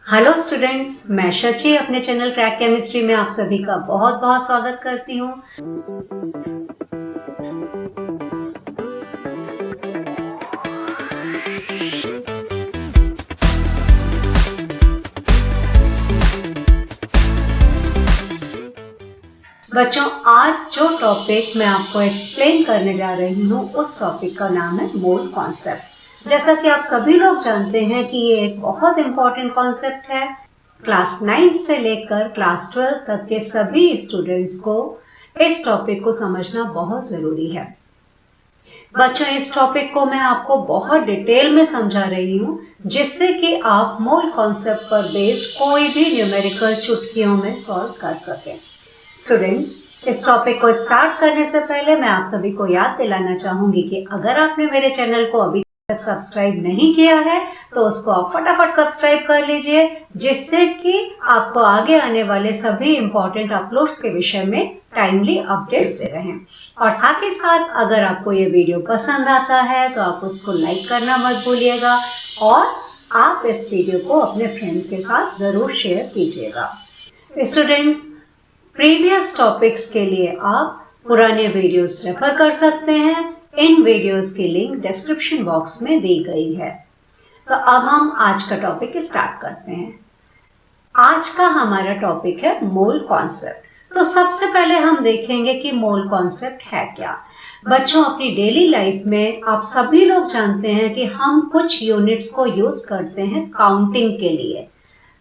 Hello students, मैं शची अपने channel crack chemistry में आप सभी का बहुत बहुत स्वागत करती हूँ। बच्चों, आज जो टॉपिक मैं आपको एक्सप्लेन करने जा रही हूँ उस टॉपिक का नाम है मोल कॉन्सेप्ट। जैसा कि आप सभी लोग जानते हैं कि ये एक बहुत इंपॉर्टेंट कॉन्सेप्ट है। क्लास 9 से लेकर क्लास 12 तक के सभी स्टूडेंट्स को इस टॉपिक को समझना बहुत जरूरी है। बच्चों, इस टॉपिक को मैं आपको बहुत डिटेल में समझा रही हूँ जिससे कि आप मोल कॉन्सेप्ट पर बेस्ड कोई भी न्यूमेरिकल चुटकियों में सॉल्व कर सकें। स्टूडेंट्स, इस टॉपिक को स्टार्ट करने से पहले मैं आप सभी को याद दिलाना चाहूंगी कि अगर आपने मेरे चैनल को अभी तक सब्सक्राइब नहीं किया है तो उसको आप फटाफट सब्सक्राइब कर लीजिए, जिससे कि आपको आगे आने वाले सभी इंपॉर्टेंट अपलोड्स के विषय में टाइमली अपडेट्स दे रहें। और साथ ही साथ अगर आपको ये वीडियो पसंद आता है तो आप उसको लाइक करना मत भूलिएगा और आप इस वीडियो को अपने फ्रेंड्स के साथ जरूर शेयर कीजिएगा। स्टूडेंट्स, प्रीवियस टॉपिक्स के लिए आप पुराने वीडियोस रेफर कर सकते हैं। इन वीडियोस की लिंक डिस्क्रिप्शन बॉक्स में दी गई है। तो अब हम आज का टॉपिक स्टार्ट करते हैं। आज का हमारा टॉपिक है मोल कॉन्सेप्ट। तो सबसे पहले हम देखेंगे कि मोल कॉन्सेप्ट है क्या। बच्चों, अपनी डेली लाइफ में आप सभी लोग जानते हैं कि हम कुछ यूनिट्स को यूज करते हैं काउंटिंग के लिए।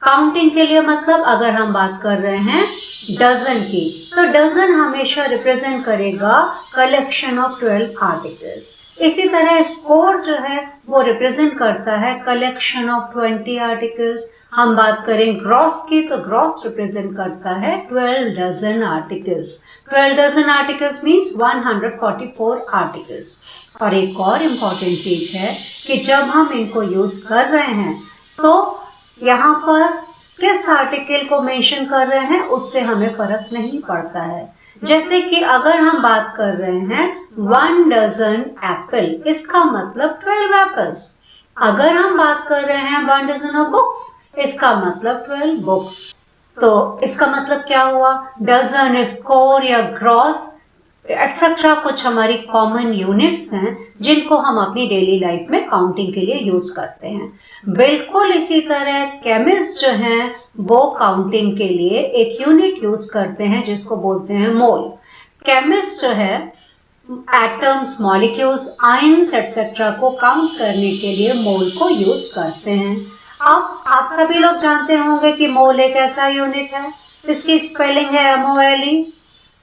काउंटिंग के लिए मतलब अगर हम बात कर रहे हैं डजन की, तो डजन हमेशा रिप्रेजेंट करेगा कलेक्शन ऑफ 12 आर्टिकल्स। इसी तरह स्कोर जो है वो रिप्रेजेंट करता है कलेक्शन ऑफ 20 आर्टिकल्स। हम बात करें ग्रॉस की तो ग्रॉस रिप्रेजेंट करता है 12 dozen articles. 12 dozen articles means 144 articles. और एक और इम्पॉर्टेंट चीज है कि जब हम इनको यूज कर रहे हैं तो यहाँ पर किस आर्टिकल को मेंशन कर रहे हैं उससे हमें फर्क नहीं पड़ता है। जैसे कि अगर हम बात कर रहे हैं 1 डजन एप्पल, इसका मतलब 12 एप्पल्स। अगर हम बात कर रहे हैं 1 डजन ऑफ बुक्स, इसका मतलब 12 बुक्स। तो इसका मतलब क्या हुआ? डजन, स्कोर या ग्रॉस एक्सेट्रा कुछ हमारी कॉमन यूनिट्स हैं जिनको हम अपनी डेली लाइफ में काउंटिंग के लिए यूज करते हैं। बिल्कुल इसी तरह केमिस्ट जो हैं वो काउंटिंग के लिए एक यूनिट यूज करते हैं जिसको बोलते हैं मोल। केमिस्ट जो है एटम्स, मॉलिक्यूल्स, आयंस एक्सेट्रा को काउंट करने के लिए मोल को यूज करते हैं। अब आप सभी लोग जानते होंगे कि मोल एक ऐसा यूनिट है, इसकी स्पेलिंग है MOLE।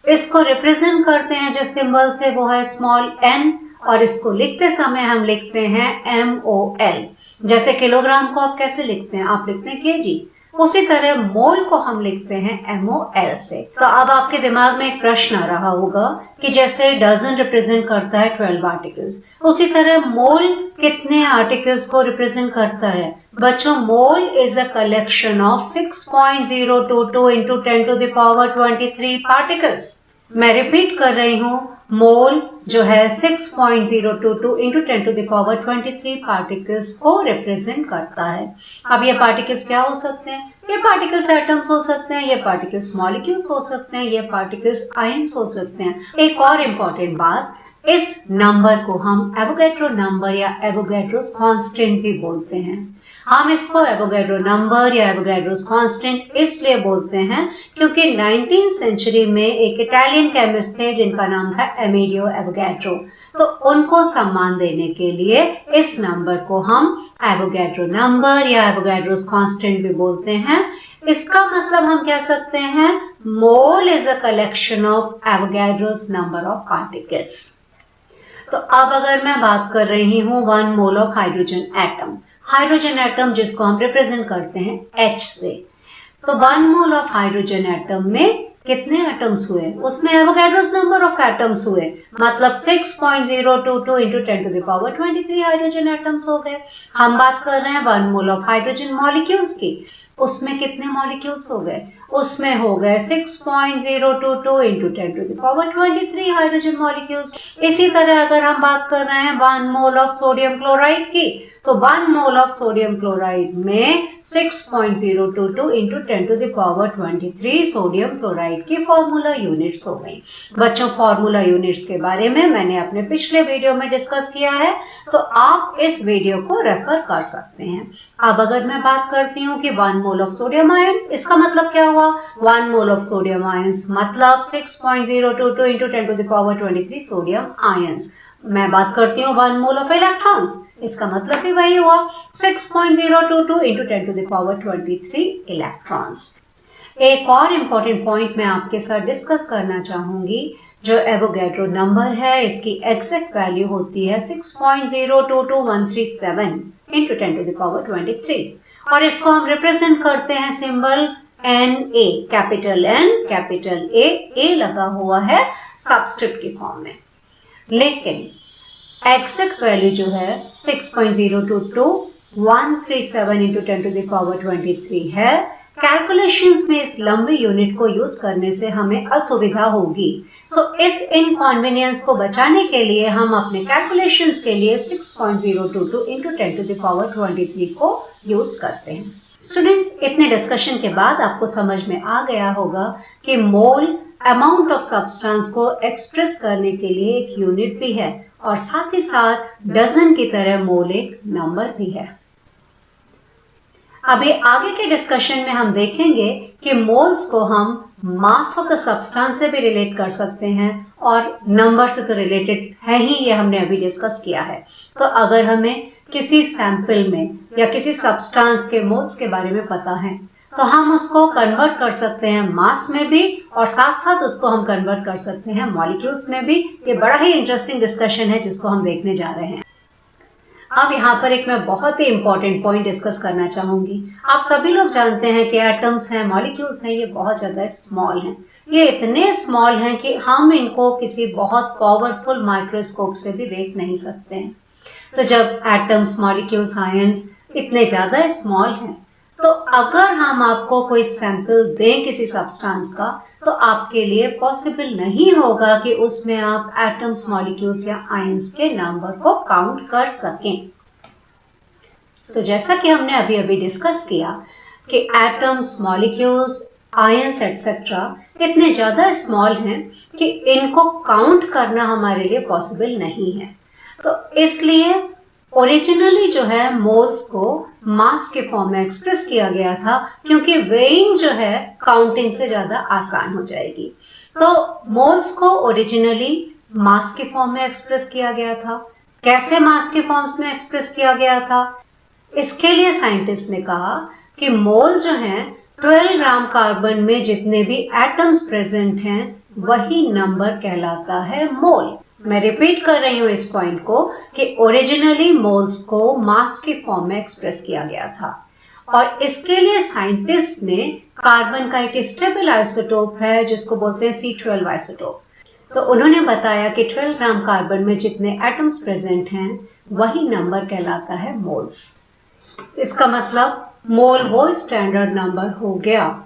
इसको रिप्रेजेंट करते हैं जिस सिंबल से वो है स्मॉल n, और इसको लिखते समय हम लिखते हैं MOL। जैसे किलोग्राम को आप कैसे लिखते हैं? आप लिखते हैं kg। उसी तरह मोल को हम लिखते हैं MOL से। तो अब आपके दिमाग में एक प्रश्न आ रहा होगा कि जैसे डजन रिप्रेजेंट करता है 12 आर्टिकल्स, उसी तरह मोल कितने आर्टिकल्स को रिप्रेजेंट करता है? बच्चों, mole is a collection of 6.022 into 10 to the power 23 particles. मैं रिपीट कर रही हूँ, मोल जो है 6.022 into 10 to the power 23 particles को रिप्रेजेंट करता है। अब ये पार्टिकल्स क्या हो सकते हैं? ये पार्टिकल्स एटम्स हो सकते हैं, ये पार्टिकल्स मॉलिक्यूल्स हो सकते हैं, ये पार्टिकल्स आयंस हो सकते हैं। एक और इम्पॉर्टेंट बात, इस नंबर को हम एवोगैड्रो नंबर या एवोगैड्रोस कांस्टेंट भी बोलते हैं। हम इसको एवोगैड्रो नंबर या एवोगैड्रोस कांस्टेंट इसलिए बोलते हैं क्योंकि 19th सेंचुरी में एक इटालियन केमिस्ट थे जिनका नाम था एमेडियो एवोगैड्रो। तो उनको सम्मान देने के लिए इस नंबर को हम एवोगैड्रो नंबर या एवोगैड्रोस कांस्टेंट भी बोलते हैं। इसका मतलब हम कह सकते हैं mole is a collection of Avogadro's number of particles. तो अब अगर मैं बात कर रही हूँ 1 mole of hydrogen atom, hydrogen atom जिसको हम रिप्रेजेंट करते हैं H से, तो 1 मोल ऑफ हाइड्रोजन एटम में कितने एटम्स हुए? उसमें एवोगैड्रोस नंबर ऑफ एटम्स हुए, मतलब 6.022 into 10 to the power 23 hydrogen atoms हो गए। हम बात कर रहे हैं 1 मोल ऑफ हाइड्रोजन मॉलिक्यूल्स की, उसमें कितने मॉलिक्यूल्स हो गए? उसमें हो गए 6.022 into 10 to the power 23 hydrogen molecules. इसी तरह अगर हम बात कर रहे हैं 1 मोल ऑफ सोडियम क्लोराइड की, तो 1 मोल ऑफ सोडियम क्लोराइड में 6.022 इंटू 10⁻23 सोडियम क्लोराइड की फॉर्मूला यूनिट्स हो गई। बच्चों, फॉर्मूला यूनिट्स के बारे में मैंने अपने पिछले वीडियो में डिस्कस किया है, तो आप इस वीडियो को रेफर कर सकते हैं। अब अगर मैं बात करती हूँ कि 1 मोल ऑफ सोडियम आयन, इसका मतलब क्या हुआ? 1 मोल ऑफ सोडियम आयंस मतलब 6.022 इंटू 10⁻23 सोडियम आयंस। मैं बात करती हूँ 1 मोल ऑफ इलेक्ट्रॉन्स, इसका मतलब भी वही हुआ 6.022 इंटू 10⁻23 इलेक्ट्रॉन्स। एक और इम्पोर्टेंट पॉइंट मैं आपके साथ डिस्कस करना चाहूंगी। जो एवोगैड्रो नंबर है, इसकी एग्जैक्ट वैल्यू होती है 6.022137 इंटू 10⁻23 और इसको हम रिप्रेजेंट करते हैं symbol Na, capital N, capital A लगा हुआ है सबस्क्रिप्ट की फॉर्म में। लेकिन एग्जैक्ट वैल्यू जो है 6.022137 इंटू 10⁻23 है। कैलकुलेशंस में इस लंबी यूनिट को यूज करने से हमें असुविधा होगी, सो इस इनकॉन्वीनियंस को बचाने के लिए हम अपने कैलकुलेशंस के लिए 6.022 इंटू 10⁻23 को यूज करते हैं। स्टूडेंट्स, इतने डिस्कशन के बाद आपको समझ में आ गया होगा कि मोल अमाउंट ऑफ सब्सटेंस को एक्सप्रेस करने के लिए एक यूनिट भी है और साथ ही साथ डजन की तरह मोल एक नंबर भी है। अभी आगे के डिस्कशन में हम देखेंगे कि मोल्स को हम मास ऑफ द सब्सटेंस से भी रिलेट कर सकते हैं और नंबर से तो रिलेटेड है ही, ये हमने अभी डिस्कस किया है। तो अगर हमें किसी सैंपल में या किसी सब्सटेंस के मोल्स के बारे में पता है तो हम उसको कन्वर्ट कर सकते हैं मास में भी और साथ साथ उसको हम कन्वर्ट कर सकते हैं मॉलिक्यूल्स में भी। ये बड़ा ही इंटरेस्टिंग डिस्कशन है जिसको हम देखने जा रहे हैं। अब यहाँ पर एक मैं बहुत ही इंपॉर्टेंट पॉइंट डिस्कस करना चाहूंगी। आप सभी लोग जानते हैं कि एटम्स हैं, मॉलिक्यूल्स हैं, ये बहुत ज्यादा स्मॉल हैं। ये इतने स्मॉल हैं कि हम इनको किसी बहुत पावरफुल माइक्रोस्कोप से भी देख नहीं सकते हैं। तो जब एटम्स, मॉलिक्यूल्स, आयंस इतने ज्यादा स्मॉल हैं, तो अगर हम आपको कोई सैंपल दें किसी सब्सटेंस का, तो आपके लिए पॉसिबल नहीं होगा कि उसमें आप एटम्स, मॉलिक्यूल्स या आयंस के नंबर को काउंट कर सकें। तो जैसा कि हमने अभी अभी डिस्कस किया कि एटम्स, मॉलिक्यूल्स, आयंस एटसेट्रा इतने ज्यादा स्मॉल हैं कि इनको काउंट करना हमारे लिए पॉसिबल नहीं है। तो इसलिए ओरिजिनली जो है मोल्स को मास के फॉर्म में एक्सप्रेस किया गया था, क्योंकि वेइंग जो है काउंटिंग से ज्यादा आसान हो जाएगी। तो मोल्स को ओरिजिनली मास के फॉर्म में एक्सप्रेस किया गया था। कैसे मास के फॉर्म्स में एक्सप्रेस किया गया था? इसके लिए साइंटिस्ट ने कहा कि मोल जो है 12 ग्राम कार्बन में जितने भी एटम्स प्रेजेंट हैं वही नंबर कहलाता है मोल। मैं रिपीट कर रही हूं इस पॉइंट को कि ओरिजिनली मोल्स को मास के फॉर्म में एक्सप्रेस किया गया था और इसके लिए साइंटिस्ट ने कार्बन का एक स्टेबल आइसोटोप है जिसको बोलते हैं C12 आइसोटोप। तो उन्होंने बताया कि 12 ग्राम कार्बन में जितने एटम्स प्रेजेंट हैं वही नंबर कहलाता है मोल्स। इसका मतलब मोल वो स्टैंडर्ड नंबर हो गया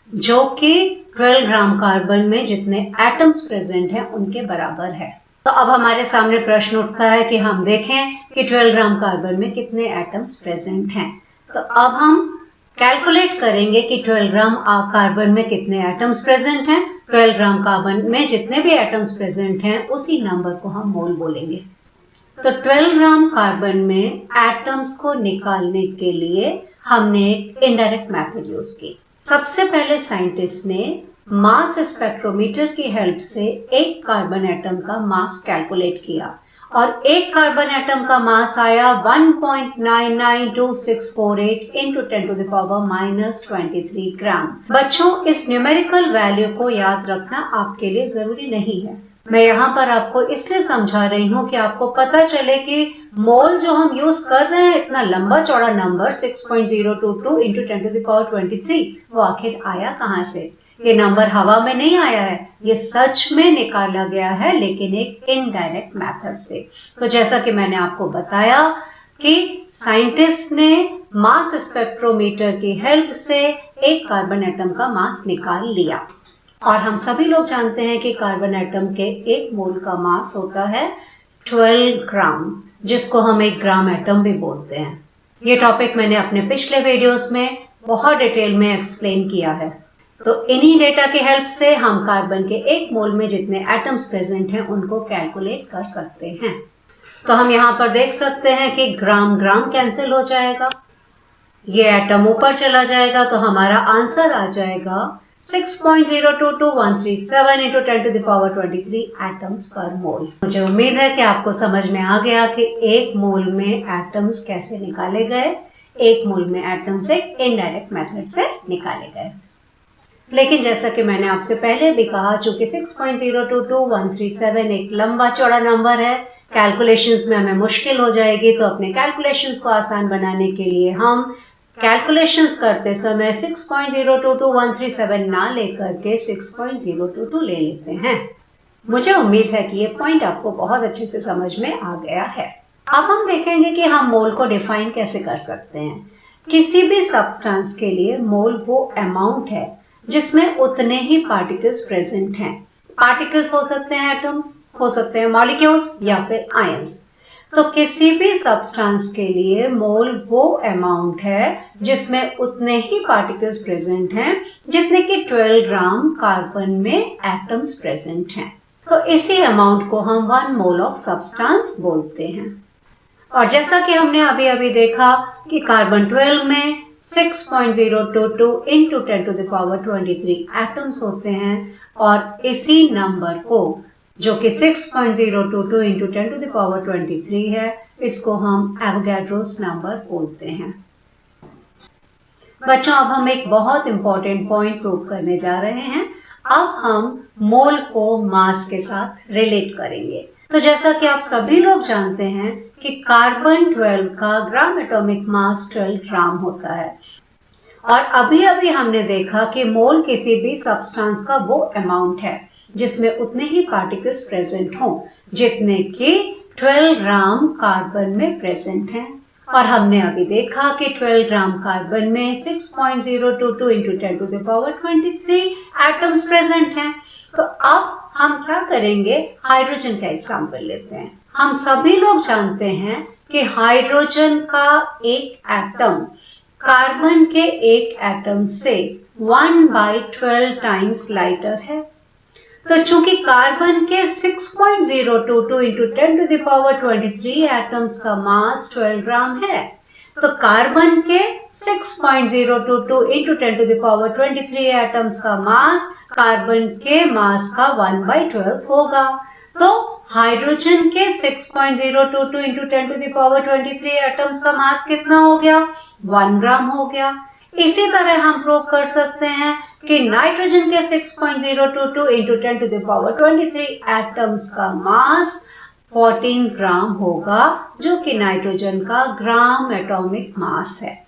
जो कि 12 ग्राम कार्बन में जितने एटम्स प्रेजेंट हैं उनके बराबर है। तो अब हमारे सामने प्रश्न उठता है कि हम देखें कि 12 ग्राम कार्बन में कितने एटम्स प्रेजेंट हैं। तो अब हम कैलकुलेट करेंगे कि 12 ग्राम कार्बन में कितने एटम्स प्रेजेंट हैं। 12 ग्राम कार्बन में जितने भी एटम्स प्रेजेंट हैं उसी नंबर को हम मोल बोलेंगे। तो 12 ग्राम कार्बन में एटम्स को निकालने के लिए हमने एक इनडायरेक्ट मेथड यूज की। सबसे पहले साइंटिस्ट ने मास स्पेक्ट्रोमीटर की हेल्प से एक कार्बन एटम का मास कैलकुलेट किया और एक कार्बन एटम का मास आया 1.992648 इंटू 10⁻⁻23 ग्राम। बच्चों, इस न्यूमेरिकल वैल्यू को याद रखना आपके लिए जरूरी नहीं है। मैं यहाँ पर आपको इसलिए समझा रही हूँ कि आपको पता चले कि मोल जो हम यूज कर रहे हैं, इतना लंबा चौड़ा नंबर 6.022 इंटू 10⁻23 वो आखिर आया कहाँ से। ये नंबर हवा में नहीं आया है, ये सच में निकाला गया है, लेकिन एक इनडायरेक्ट मेथड से। तो जैसा कि मैंने आपको बताया कि साइंटिस्ट ने मास स्पेक्ट्रोमीटर की हेल्प से एक कार्बन एटम का मास निकाल लिया और हम सभी लोग जानते हैं कि कार्बन एटम के एक मोल का मास होता है 12 ग्राम। जिसको हम एक ग्राम एटम भी बोलते हैं। ये टॉपिक मैंने अपने पिछले वीडियोस में बहुत डिटेल में एक्सप्लेन किया है। तो इन्हीं डेटा की हेल्प से हम कार्बन के एक मोल में जितने एटम्स प्रेजेंट हैं उनको कैलकुलेट कर सकते हैं। तो हम यहाँ पर देख सकते हैं कि ग्राम ग्राम कैंसिल हो जाएगा, ये एटम ऊपर चला जाएगा, तो हमारा आंसर आ जाएगा 6.022137 into 10 to the power 23 atoms पर मोल। मुझे उम्मीद है कि आपको समझ में आ गया कि एक मोल में एटम्स कैसे निकाले गए। एक मोल में एटम्स एक इनडायरेक्ट मेथड से निकाले गए। लेकिन जैसा कि मैंने आपसे पहले भी कहा, चूंकि 6.022137 एक लंबा चौड़ा नंबर है, कैलकुलेशंस में हमें मुश्किल हो जाएगी, तो अपने कैलकुलेशंस को आसान बनाने के लिए हम कैलकुलेशंस करते समय 6.022137 ना लेकर के 6.022 ले लेते हैं। मुझे उम्मीद है कि ये पॉइंट आपको बहुत अच्छे से समझ में आ गया है। अब हम देखेंगे कि हम मोल को डिफाइन कैसे कर सकते हैं। किसी भी सब्सटेंस के लिए मोल वो अमाउंट है जिसमें उतने ही पार्टिकल्स प्रेजेंट हैं। पार्टिकल्स हो सकते हैं एटम्स, हो सकते हैं मॉलिक्यूल्स या फिर आयंस। तो किसी भी सब्सटेंस के लिए मोल वो अमाउंट है जिसमें उतने ही पार्टिकल्स प्रेजेंट हैं जितने कि 12 ग्राम कार्बन में एटम्स प्रेजेंट हैं। तो इसी अमाउंट को हम 1 मोल ऑफ सब्सटेंस बोलते हैं। और जैसा कि हमने अभी अभी देखा कि कार्बन 12 में 6.022 into 10 to the power 23 atoms होते हैं, और इसी नंबर को जो कि 6.022 into 10 to the power 23 है, इसको हम एवोगाड्रोस नंबर बोलते हैं। बच्चों, अब हम एक बहुत इंपॉर्टेंट पॉइंट प्रूव करने जा रहे हैं। अब हम मोल को मास के साथ रिलेट करेंगे। तो जैसा कि आप सभी लोग जानते हैं कि कार्बन 12 का ग्राम एटॉमिक मास 12 ग्राम होता है, और अभी अभी हमने देखा कि मोल किसी भी सब्सटेंस का वो अमाउंट है जिसमें उतने ही पार्टिकल्स प्रेजेंट हों जितने कि 12 ग्राम कार्बन में प्रेजेंट हैं। और हमने अभी देखा कि 12 ग्राम कार्बन में 6.022 into 10 to the power 23 atoms present हैं। तो अब हम क्या करेंगे, हाइड्रोजन का एग्जाम्पल लेते हैं। हम सभी लोग जानते हैं कि हाइड्रोजन का एक एटम कार्बन के एक एटम से 1/12 टाइम्स लाइटर है। तो चूंकि कार्बन के 6.022 into 10 to the power 23 atoms का मास 12 ग्राम है, तो कार्बन के 6.022 into 10 to the power 23 atoms का मास कार्बन के मास का 1/12 होगा। तो हाइड्रोजन के 6.022 into 10 to the power 23 atoms का मास कितना हो गया? 1 ग्राम हो गया। इसी तरह हम प्रूव कर सकते हैं कि नाइट्रोजन के 6.022 into 10 to the power 23 atoms का मास 14 ग्राम होगा, जो कि नाइट्रोजन का ग्राम एटॉमिक मास है।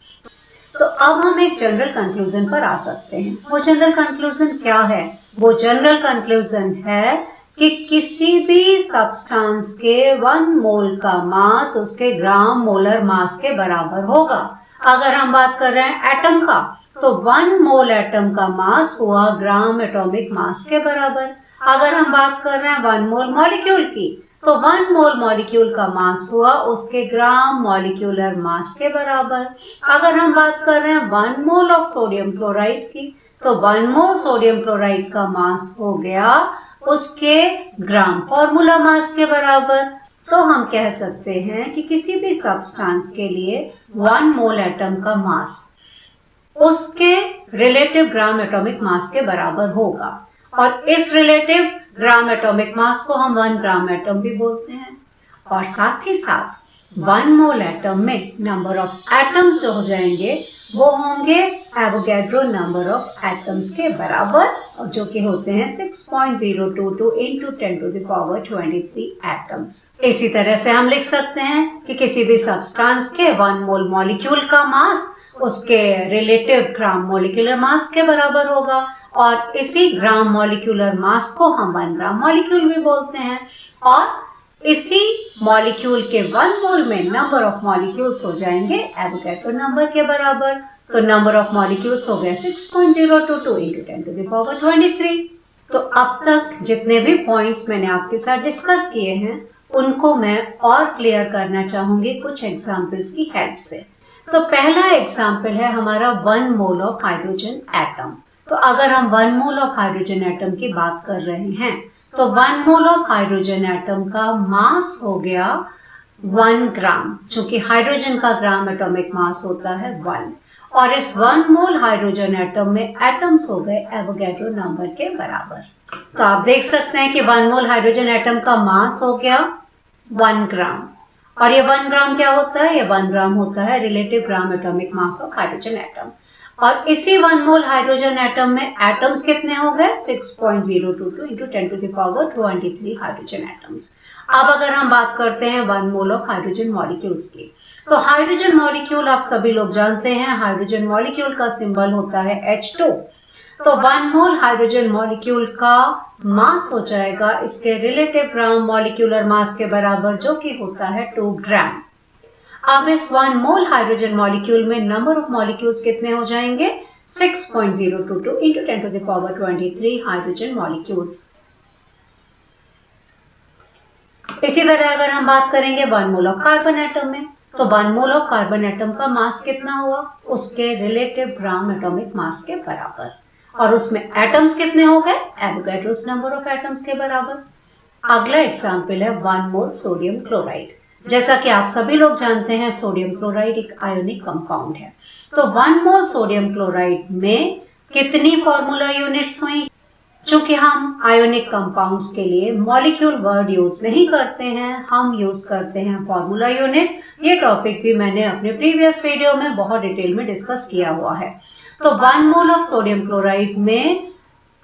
तो अब हम एक जनरल कंक्लूजन पर आ सकते हैं। वो जनरल कंक्लूजन क्या है? वो जनरल कंक्लूजन है कि किसी भी सब्सटेंस के 1 मोल का मास उसके ग्राम मोलर मास के बराबर होगा। अगर हम बात कर रहे हैं एटम का, तो 1 मोल एटम का मास हुआ ग्राम एटॉमिक मास के बराबर। अगर हम बात कर रहे हैं 1 मोल मॉलिक्यूल की, तो 1 मोल मॉलिक्यूल का मास हुआ उसके ग्राम मॉलिक्यूलर मास के बराबर। अगर हम बात कर रहे हैं 1 मोल ऑफ सोडियम क्लोराइड की, तो 1 मोल सोडियम क्लोराइड का मास हो गया उसके ग्राम फॉर्मूला मास के बराबर। तो हम कह सकते हैं कि किसी भी सब्सटेंस के लिए 1 मोल एटम का मास उसके रिलेटिव ग्राम एटॉमिक मास के बराबर होगा, और इस रिलेटिव ग्राम एटॉमिक मास को हम 1 ग्राम एटम भी बोलते हैं। और साथ ही साथ 1 मोल एटम में नंबर ऑफ एटम्स जो हो जाएंगे वो होंगे एवोगाड्रो नंबर ऑफ एटम्स के बराबर, और जो कि होते हैं 6.022 into 10 to the power 23 atoms. इसी तरह से हम लिख सकते हैं कि किसी भी सब्सटेंस के 1 मोल मॉलिक्यूल का मास उसके रिलेटिव ग्राम मॉलिक्यूलर मास के बराबर होगा, और इसी ग्राम मॉलिक्यूलर मास को हम 1 ग्राम मॉलिक्यूल भी बोलते हैं। और इसी मॉलिक्यूल के 1 मोल में नंबर ऑफ मॉलिक्यूल्स हो जाएंगे एवोगाड्रो नंबर के बराबर। तो नंबर ऑफ मॉलिक्यूल्स हो गए 6.022 into 10 to the power 23। तो अब तक जितने भी पॉइंट्स मैंने आपके साथ डिस्कस किए हैं उनको मैं और क्लियर करना चाहूंगी कुछ एग्जाम्पल्स की हेल्प से। तो पहला एग्जाम्पल है हमारा 1 मोल ऑफ हाइड्रोजन एटम। तो अगर हम 1 मोल ऑफ हाइड्रोजन एटम की बात कर रहे हैं तो 1 मोल ऑफ हाइड्रोजन एटम का मास हो गया 1 ग्राम, चूंकि हाइड्रोजन का ग्राम एटॉमिक मास होता है 1, और इस 1 मोल हाइड्रोजन एटम में एटम्स हो गए एवोगैड्रो नंबर के बराबर। तो आप देख सकते हैं कि 1 मोल हाइड्रोजन एटम का मास हो गया 1 ग्राम, और ये 1 ग्राम क्या होता है? ये 1 ग्राम होता है relative gram atomic mass of hydrogen atom. और इसी 1 मोल हाइड्रोजन एटम में एटम्स कितने हो गए? 6.022 into 10 to the power 23 hydrogen atoms. अब अगर हम बात करते हैं 1 मोल ऑफ हाइड्रोजन मॉलिक्यूल्स की, तो हाइड्रोजन मॉलिक्यूल आप सभी लोग जानते हैं, हाइड्रोजन मॉलिक्यूल का सिंबल होता है H2। तो 1 मोल हाइड्रोजन मॉलिक्यूल का मास हो जाएगा इसके रिलेटिव ग्राम मॉलिक्यूलर मास के बराबर, जो कि होता है 2 ग्राम। अब इस 1 मोल हाइड्रोजन मॉलिक्यूल में नंबर ऑफ मॉलिक्यूल्स कितने हो जाएंगे? 6.022 into 10 to the power 23 hydrogen molecules. इसी तरह अगर हम बात करेंगे 1 मोल ऑफ कार्बन एटम में, तो 1 मोल ऑफ कार्बन एटम का मास कितना हुआ? उसके रिलेटिव ग्राम एटॉमिक मास के बराबर, और उसमें एटम्स कितने हो गए? एवोगैड्रोस नंबर ऑफ एटम्स के बराबर। अगला एग्जाम्पल है 1 मोल सोडियम क्लोराइड। जैसा कि आप सभी लोग जानते हैं, सोडियम क्लोराइड एक आयोनिक कंपाउंड है। तो 1 मोल सोडियम क्लोराइड में कितनी फॉर्मूला यूनिट्स हुई? चूंकि हम आयोनिक कंपाउंड्स के लिए मॉलिक्यूल वर्ड यूज नहीं करते हैं, हम यूज करते हैं फॉर्मूला यूनिट। ये टॉपिक भी मैंने अपने प्रीवियस वीडियो में बहुत डिटेल में डिस्कस किया हुआ है। तो 1 मोल ऑफ सोडियम क्लोराइड में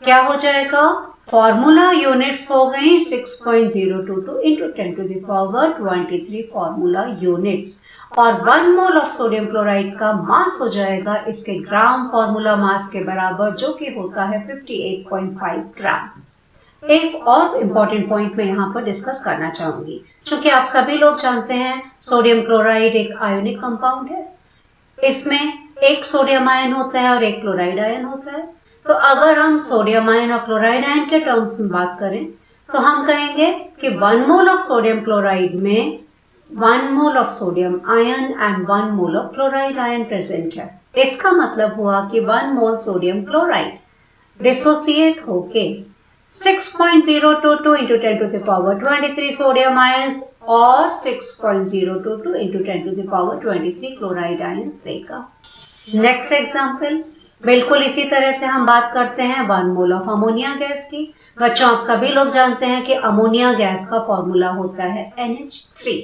क्या हो जाएगा? फॉर्मूला यूनिट्स हो गई 6.022 into 10 to the power 23 formula units, और 1 मोल ऑफ सोडियम क्लोराइड का मास हो जाएगा इसके ग्राम फॉर्मूला मास के बराबर, जो कि होता है 58.5 ग्राम। एक और इम्पॉर्टेंट पॉइंट मैं यहाँ पर डिस्कस करना चाहूंगी। चूंकि आप सभी लोग जानते हैं सोडियम क्लोराइड एक आयोनिक कंपाउंड है, इसमें एक सोडियम आयन होता है और एक क्लोराइड आयन होता है। तो अगर हम सोडियम आयन और क्लोराइड आयन के टर्म्स में बात करें तो हम कहेंगे कि 1 मोल ऑफ सोडियम क्लोराइड में 1 mole of sodium ion and 1 mole of chloride ion present है। इसका मतलब हुआ कि 1 मोल सोडियम क्लोराइड डिसोसिएट होके 6.022 into 10 to the power 23 sodium ions और 6.022 into 10 to the power 23 chloride ions देगा। नेक्स्ट एग्जाम्पल, बिल्कुल इसी तरह से हम बात करते हैं 1 मोल ऑफ अमोनिया गैस की। बच्चों, आप सभी लोग जानते हैं कि अमोनिया गैस का फॉर्मूला होता है NH3।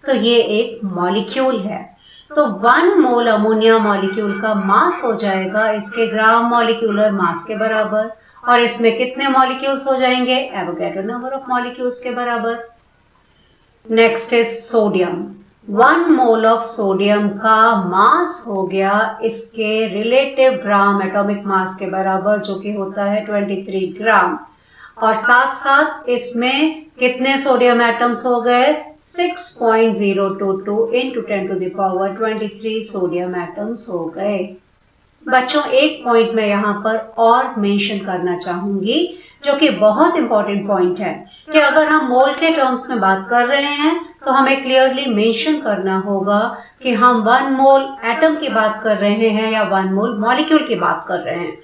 तो ये एक मॉलिक्यूल है। तो 1 मोल अमोनिया मॉलिक्यूल का मास हो जाएगा इसके ग्राम मॉलिक्यूलर मास के बराबर, और इसमें कितने मॉलिक्यूल्स हो जाएंगे? एवोगैड्रो नंबर ऑफ मॉलिक्यूल्स के बराबर। Next is sodium. 1 mole of sodium का मास हो गया इसके रिलेटिव ग्राम एटॉमिक मास के बराबर, जो कि होता है 23 ग्राम, और साथ साथ इसमें कितने सोडियम एटम्स हो गए? 6.022 into 10 to the power 23 sodium atoms हो गए। बच्चों, एक पॉइंट मैं यहाँ पर और मेंशन करना चाहूंगी, जो कि बहुत इंपॉर्टेंट पॉइंट है, कि अगर हम मोल के टर्म्स में बात कर रहे हैं तो हमें क्लियरली मेंशन करना होगा कि हम 1 मोल एटम की बात कर रहे हैं या 1 मोल मॉलिक्यूल की बात कर रहे हैं।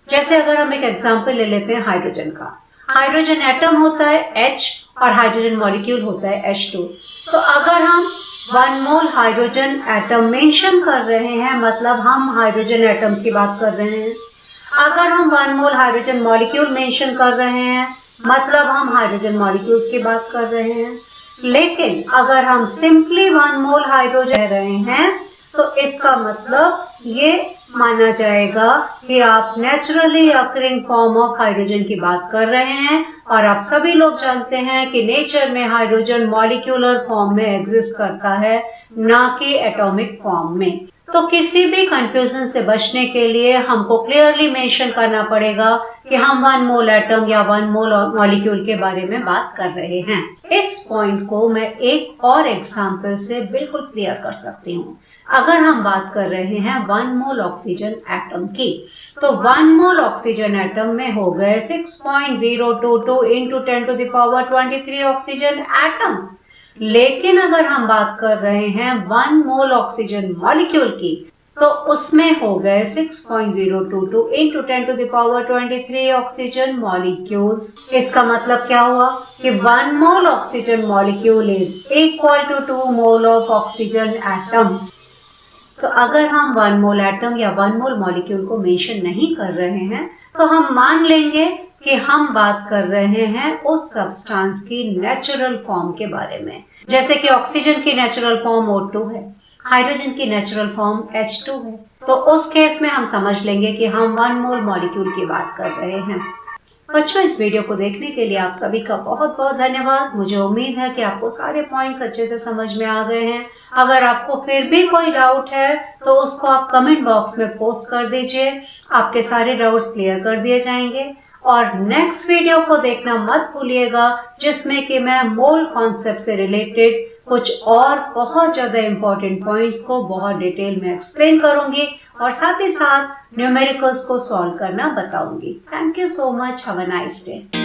जैसे अगर हम एक एग्जांपल ले लेते हैं हाइड्रोजन का। हाइड्रोजन एटम होता है H और हाइड्रोजन मॉलिक्यूल होता है H2। तो अगर हम 1 मोल हाइड्रोजन एटम मेंशन कर रहे हैं, मतलब हम हाइड्रोजन एटम्स की बात कर रहे हैं। अगर हम 1 मोल हाइड्रोजन मॉलिक्यूल मेंशन कर रहे हैं, मतलब हम हाइड्रोजन मॉलिक्यूल्स की बात कर रहे हैं। लेकिन अगर हम सिंपली 1 मोल हाइड्रोजन कह रहे हैं तो इसका मतलब ये माना जाएगा कि आप naturally occurring form of hydrogen की बात कर रहे हैं, और आप सभी लोग जानते हैं कि नेचर में हाइड्रोजन मॉलिक्यूलर फॉर्म में एग्जिस्ट करता है, ना कि एटॉमिक फॉर्म में। तो किसी भी कंफ्यूजन से बचने के लिए हमको क्लियरली मेंशन करना पड़ेगा कि हम 1 मोल एटम या 1 मोल मॉलिक्यूल के बारे में बात कर रहे हैं। इस पॉइंट को मैं एक और एग्जांपल से बिल्कुल क्लियर कर सकती हूँ। अगर हम बात कर रहे हैं 1 मोल ऑक्सीजन एटम की, तो 1 मोल ऑक्सीजन एटम में हो गए 6.022 into 10 to the power 23 oxygen atoms. लेकिन अगर हम बात कर रहे हैं 1 मोल ऑक्सीजन मॉलिक्यूल की, तो उसमें हो गए 6.022 into 10 to the power 23 oxygen molecules. इसका मतलब क्या हुआ कि 1 mole oxygen molecule is equal to 2 mole of oxygen atoms. तो अगर हम 1 मोल एटम या 1 मोल मॉलिक्यूल को मेंशन नहीं कर रहे हैं, तो हम मान लेंगे कि हम बात कर रहे हैं उस सब्सटेंस की नेचुरल फॉर्म के बारे में। जैसे कि ऑक्सीजन की नेचुरल फॉर्म O2 है, हाइड्रोजन की नेचुरल फॉर्म H2 है, तो उस केस में हम समझ लेंगे कि हम 1 मोल मॉलिक्यूल की बात कर रहे हैं। बच्चों, इस वीडियो को देखने के लिए आप सभी का बहुत बहुत धन्यवाद। मुझे उम्मीद है कि आपको सारे पॉइंट्स अच्छे से समझ में आ गए हैं। अगर आपको फिर भी कोई डाउट है तो उसको आप कमेंट बॉक्स में पोस्ट कर दीजिए, आपके सारे डाउट्स क्लियर कर दिए जाएंगे। और नेक्स्ट वीडियो को देखना मत भूलिएगा, जिसमें कि मैं मोल कॉन्सेप्ट से रिलेटेड कुछ और बहुत ज्यादा इंपॉर्टेंट पॉइंट्स को बहुत डिटेल में एक्सप्लेन करूंगी और साथ ही साथ न्यूमेरिकल्स को सॉल्व करना बताऊंगी। Thank you so much. Have a nice day.